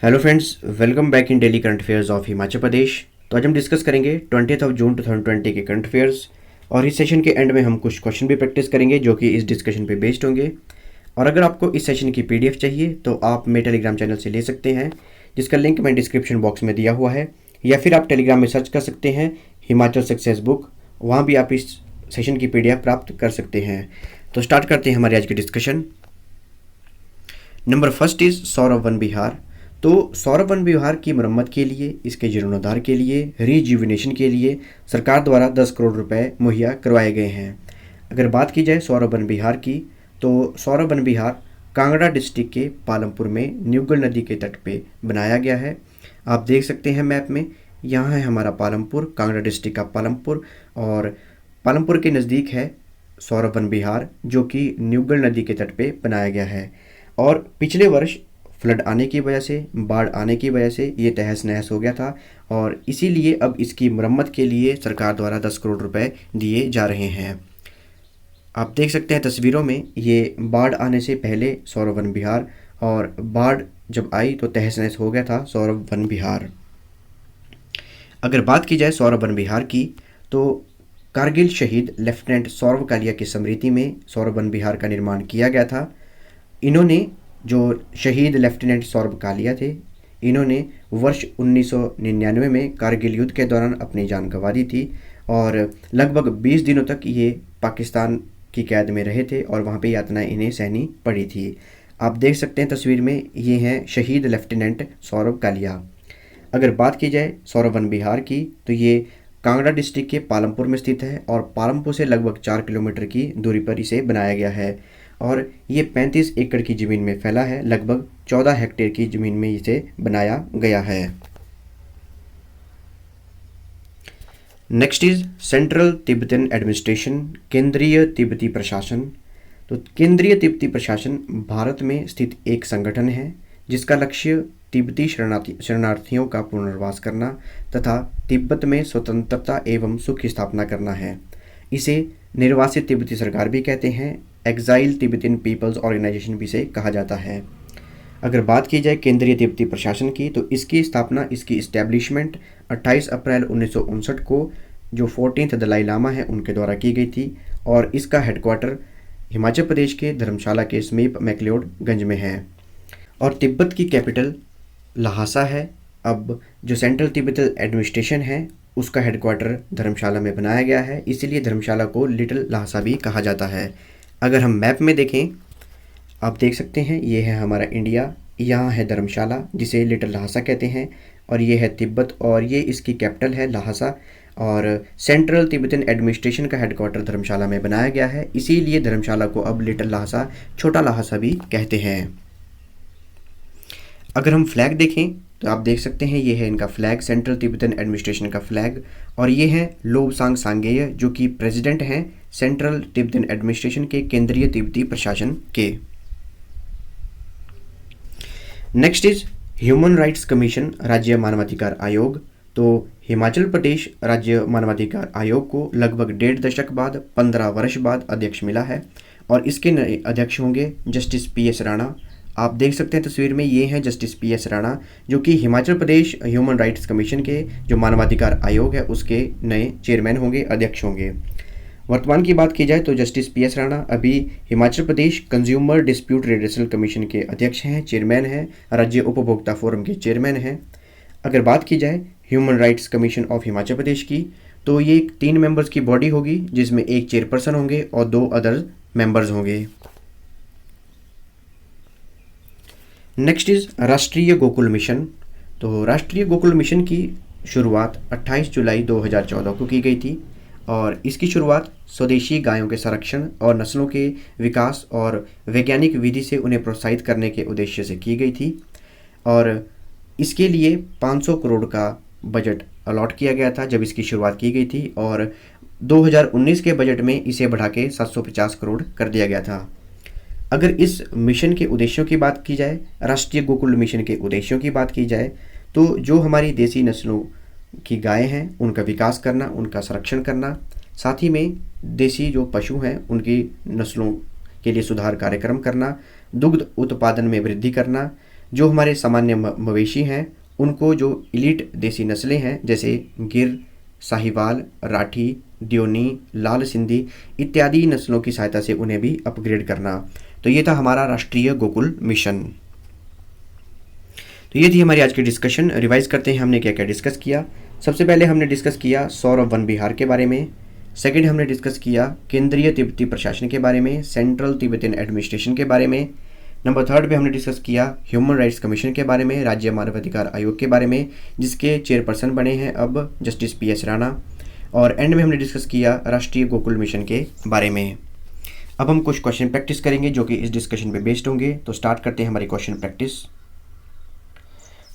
Hello friends, welcome back in daily current affairs of Himachal Pradesh. तो आज हम डिस्कस करेंगे 20 जून 2020 के करंट अफेयर्स और इस सेशन के एंड में हम कुछ क्वेश्चन भी प्रैक्टिस करेंगे जो कि इस डिस्कशन पे बेस्ड होंगे। और अगर आपको इस सेशन की पीडीएफ चाहिए तो आप मेरे टेलीग्राम चैनल से ले सकते हैं, जिसका लिंक मैं डिस्क्रिप्शन बॉक्स में दिया हुआ है, या फिर आप टेलीग्राम में सर्च कर सकते हैं हिमाचल सक्सेस बुक। वहाँ भी आप इस सेशन की पीडीएफ प्राप्त कर सकते हैं। तो स्टार्ट करते हैं हमारे आज की discussion. Number first is Saurabh Van Vihar. तो सौरभ वन विहार की मरम्मत के लिए, इसके जीर्णोद्धार के लिए, रिजुविनेशन के लिए सरकार द्वारा 10 करोड़ रुपए मुहैया करवाए गए हैं। अगर बात की जाए सौरभ वन विहार की, तो सौरभ वन विहार कांगड़ा डिस्ट्रिक्ट के पालमपुर में न्यूगल नदी के तट पे बनाया गया है। आप देख सकते हैं मैप में, यहाँ है हमारा पालमपुर, कांगड़ा डिस्ट्रिक्ट का पालमपुर, और पालमपुर के नज़दीक है सौरभ वन विहार जो कि न्यूगल नदी के तट पे बनाया गया है। और पिछले वर्ष फ्लड आने की वजह से, बाढ़ आने की वजह से ये तहस नहस हो गया था, और इसीलिए अब इसकी मरम्मत के लिए सरकार द्वारा 10 करोड़ रुपए दिए जा रहे हैं। आप देख सकते हैं तस्वीरों में, ये बाढ़ आने से पहले सौरभ वन विहार, और बाढ़ जब आई तो तहस नहस हो गया था सौरभ वन विहार। अगर बात की जाए सौरभ वन विहार की, तो कारगिल शहीद लेफ्टिनेंट सौरभ कालिया की स्मृति में सौरभ वन विहार का निर्माण किया गया था। इन्होंने, जो शहीद लेफ्टिनेंट सौरभ कालिया थे, इन्होंने वर्ष 1999 में कारगिल युद्ध के दौरान अपनी जान गंवा दी थी, और लगभग 20 दिनों तक ये पाकिस्तान की कैद में रहे थे और वहाँ पे यातनाएं इन्हें सहनी पड़ी थी। आप देख सकते हैं तस्वीर में, ये हैं शहीद लेफ्टिनेंट सौरभ कालिया। अगर बात की जाए सौरभ वन विहार की, तो ये कांगड़ा डिस्ट्रिक्ट के पालमपुर में स्थित है, और पालमपुर से लगभग 4 किलोमीटर की दूरी पर इसे बनाया गया है, और ये 35 एकड़ की ज़मीन में फैला है। लगभग 14 हेक्टेयर की ज़मीन में इसे बनाया गया है। Next is central Tibetan administration, केंद्रीय तिब्बती प्रशासन। तो केंद्रीय तिब्बती प्रशासन भारत में स्थित एक संगठन है जिसका लक्ष्य तिब्बती शरणार्थियों का पुनर्वास करना तथा तिब्बत में स्वतंत्रता एवं सुख की स्थापना करना है। इसे निर्वासित तिब्बती सरकार भी कहते हैं, एक्साइल तिब्बतियन पीपल्स ऑर्गेनाइजेशन भी इसे कहा जाता है। अगर बात की जाए केंद्रीय तिब्बती प्रशासन की, तो इसकी स्थापना, इसकी इस्टेब्लिशमेंट 28 अप्रैल 1959 को जो 14th दलाई लामा है उनके द्वारा की गई थी, और इसका हेडक्वार्टर हिमाचल प्रदेश के धर्मशाला के समीप मैक्लियोडगंज में है, और तिब्बत की कैपिटल लहासा है। अब जो सेंट्रल तिब्बतन एडमिनिस्ट्रेशन है उसका हेडक्वार्टर धर्मशाला में बनाया गया है, इसीलिए धर्मशाला को लिटिल लहासा भी कहा जाता है। अगर हम मैप में देखें, आप देख सकते हैं, ये है हमारा इंडिया, यहाँ है धर्मशाला जिसे लिटिल लहासा कहते हैं, और ये है तिब्बत, और ये इसकी कैपिटल है लहासा, और सेंट्रल तिब्बतन एडमिनिस्ट्रेशन का हेडक्वार्टर धर्मशाला में बनाया गया है, इसीलिए धर्मशाला को अब लिटिल लहासा, छोटा लहासा भी कहते हैं। अगर हम फ्लैग देखें तो आप देख सकते हैं, ये है इनका फ्लैग, सेंट्रल तिब्बतन एडमिनिस्ट्रेशन का फ्लैग, और ये है लोबसांग सांगेय जो कि प्रेसिडेंट हैं सेंट्रल तिब्बतन एडमिनिस्ट्रेशन के, केंद्रीय तिब्बती प्रशासन के। Next is human rights commission, राज्य मानवाधिकार आयोग। तो हिमाचल प्रदेश राज्य मानवाधिकार आयोग को लगभग 1.5 दशक बाद, 15 वर्ष बाद अध्यक्ष मिला है, और इसके नए अध्यक्ष होंगे जस्टिस PS राणा। आप देख सकते हैं तस्वीर में, ये हैं जस्टिस PS राणा जो कि Himachal Pradesh human rights commission के, जो मानवाधिकार आयोग है, उसके नए चेयरमैन होंगे, अध्यक्ष होंगे। वर्तमान की बात की जाए तो जस्टिस PS राणा अभी Himachal Pradesh consumer dispute रेडिसल commission के अध्यक्ष हैं, चेयरमैन हैं, राज्य उपभोक्ता फोरम के चेयरमैन हैं। अगर बात की जाए human rights commission of Himachal Pradesh की, तो ये 3 मेंबर्स की बॉडी होगी जिसमें एक चेयरपर्सन होंगे और 2 अदर मेंबर्स होंगे। नेक्स्ट इज राष्ट्रीय गोकुल मिशन। तो राष्ट्रीय गोकुल मिशन की शुरुआत 28 जुलाई 2014 को की गई थी, और इसकी शुरुआत स्वदेशी गायों के संरक्षण और नस्लों के विकास और वैज्ञानिक विधि से उन्हें प्रोत्साहित करने के उद्देश्य से की गई थी, और इसके लिए 500 करोड़ का बजट अलॉट किया गया था जब इसकी शुरुआत की गई थी, और 2019 के बजट में इसे बढ़ा के 750 करोड़ कर दिया गया था। अगर इस मिशन के उद्देश्यों की बात की जाए, राष्ट्रीय गोकुल मिशन के उद्देश्यों की बात की जाए, तो जो हमारी देसी नस्लों की गायें हैं उनका विकास करना, उनका संरक्षण करना, साथ ही में देसी जो पशु हैं उनकी नस्लों के लिए सुधार कार्यक्रम करना, दुग्ध उत्पादन में वृद्धि करना, जो हमारे सामान्य मवेशी हैं उनको जो इलीट देसी नस्लें हैं जैसे गिर, साहिवाल, राठी, दियोनी, लाल सिंधी इत्यादि नस्लों की सहायता से उन्हें भी अपग्रेड करना। तो ये था हमारा राष्ट्रीय गोकुल मिशन। तो ये थी हमारी आज की डिस्कशन। रिवाइज करते हैं हमने क्या क्या डिस्कस किया। सबसे पहले हमने डिस्कस किया सौरव वन विहार के बारे में। सेकंड हमने डिस्कस किया केंद्रीय तिब्बती प्रशासन के बारे में, सेंट्रल तिब्बतन एडमिनिस्ट्रेशन के बारे में। नंबर थर्ड पे हमने डिस्कस किया ह्यूमन राइट्स कमीशन के बारे में, राज्य मानवाधिकार आयोग के बारे में, जिसके चेयरपर्सन बने हैं अब जस्टिस PS राणा। और एंड में हमने डिस्कस किया राष्ट्रीय गोकुल मिशन के बारे में। अब हम कुछ क्वेश्चन प्रैक्टिस करेंगे जो कि इस डिस्कशन पे बेस्ड होंगे। तो स्टार्ट करते हैं हमारी question practice.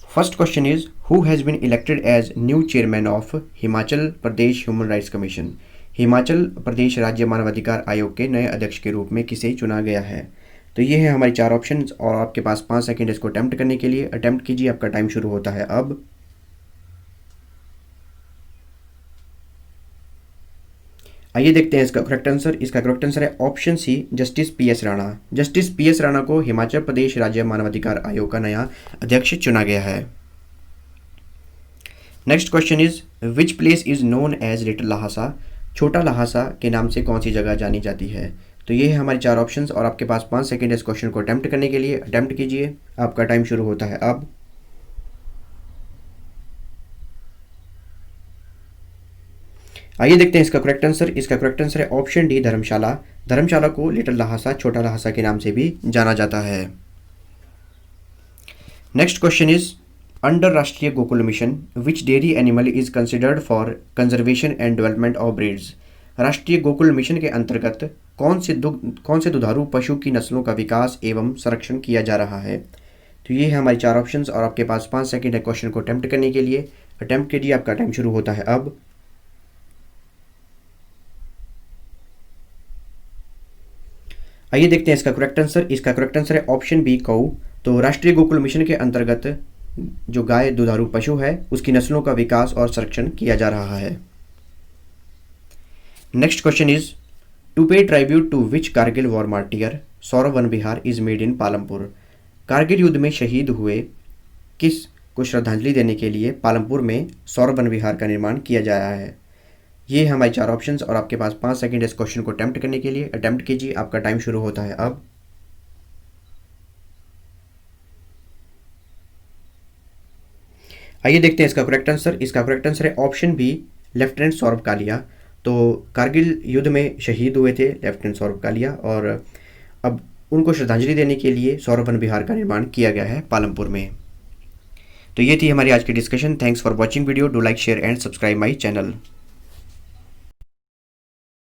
First question is who has been elected as new chairman of Himachal Pradesh human rights commission. Himachal Pradesh राज्य मानवाधिकार आयोग के नए अध्यक्ष के रूप में किसे चुना गया है। तो ये है हमारी 4 ऑप्शंस और आपके पास 5 सेकंड इसको अटेम्प्ट करने के लिए। अटेम्प्ट कीजिए, आपका टाइम शुरू होता है अब। आइए देखते हैं इसका करेक्ट आंसर। इसका करेक्ट आंसर है option C, justice PS Rana. Justice PS Rana को हिमाचल प्रदेश राज्य मानवाधिकार आयोग का नया अध्यक्ष चुना गया है। Next question is which place is known as little Lhasa. छोटा लहासा के नाम से कौन सी जगह जानी जाती है। तो ये है हमारी 4 ऑप्शंस और आपके पास 5 सेकंड इस क्वेश्चन को अटेम्प्ट करने के लिए। अटेम्प्ट कीजिए, आपका टाइम शुरू होता है अब। आइए देखते हैं इसका करेक्ट आंसर। इसका करेक्ट आंसर है ऑप्शन डी, धर्मशाला। धर्मशाला को लिटिल लहासा, छोटा लहासा के नाम से भी जाना जाता है। नेक्स्ट क्वेश्चन इज अंडर राष्ट्रीय Gokul mission which dairy animal is considered for conservation and development of breeds. राष्ट्रीय गोकुल मिशन के अंतर्गत कौन से दुधारू पशु की नस्लों का विकास एवं संरक्षण किया जा रहा है। तो ये है हमारी 4 ऑप्शंस और आपके पास 5 सेकंड है क्वेश्चन को अटेम्प्ट करने के लिए। अटेम्प्ट कीजिए, आपका टाइम शुरू होता है अब। आइए देखते हैं इसका करेक्ट आंसर। इसका करेक्ट आंसर है ऑप्शन बी, कऊ। तो राष्ट्रीय गोकुल मिशन के अंतर्गत जो गाय दुधारू पशु है उसकी नस्लों का विकास और संरक्षण किया जा रहा है। Next question is to pay tribute to which Kargil war martyr Saurav Van Vihar is made in Palampur. Kargil युद्ध में शहीद हुए किस को श्रद्धांजलि देने के लिए पालमपुर में सौरव वन विहार का निर्माण किया जा रहा है। ये है हमारी 4 ऑप्शंस और आपके पास 5 सेकंड इस क्वेश्चन को अटेम्प्ट करने के लिए। अटेम्प्ट कीजिए, आपका टाइम शुरू होता है अब। आइए देखते हैं इसका करेक्ट आंसर। इसका करेक्ट आंसर है option B, lieutenant Saurabh Kalia. तो कारगिल युद्ध में शहीद हुए थे लेफ्टिनेंट सौरभ कालिया और अब उनको श्रद्धांजलि देने के लिए सौरव वन विहार का निर्माण किया गया है पालमपुर में। तो ये थी हमारी आज की discussion. Thanks for watching video. Do like, share and subscribe my channel.